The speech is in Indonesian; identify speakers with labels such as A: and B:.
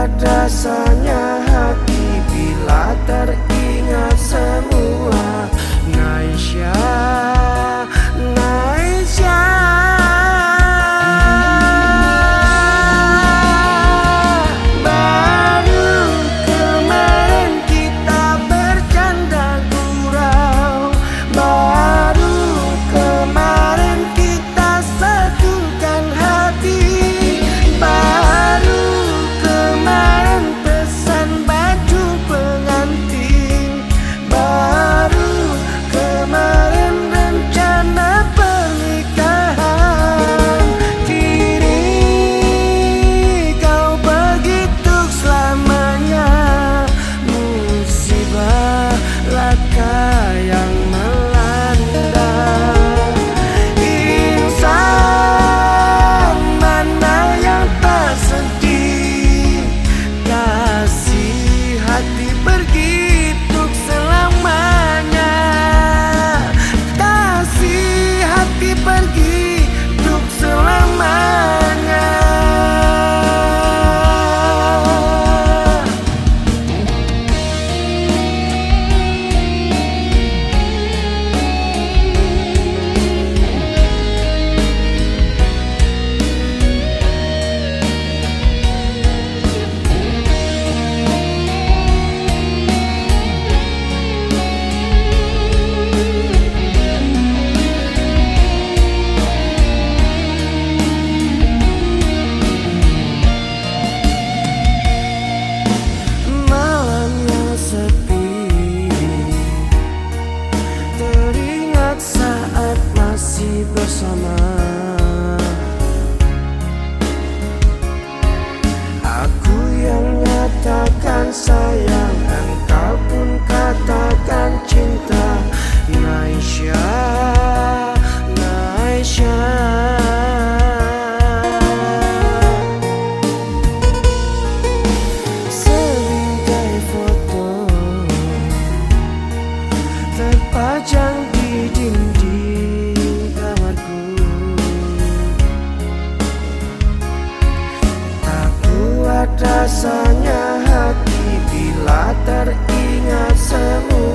A: kuat rasanya hati bila teringat semua. Naisha, Naisha, baru kemarin kita bercanda gurau, baru kemarin kita satukan hati, baru kemarin pesan baju pengantin, baru kemarin rencana pernikahan. Kini kau begitu selamanya, musibah laka yang melanda. Insan mana yang tak sedih, kasih hati pergi untuk selamanya, kasih hati pergi untuk selamanya. Malam yang sepi, teringat saat masih bersama. Aku yang nyatakan sayang, engkau pun katakan cinta. Naisha, Naisha, sebingkai foto terpajang di dinding kamarku. Tak kuat rasanya hati bila teringat semua.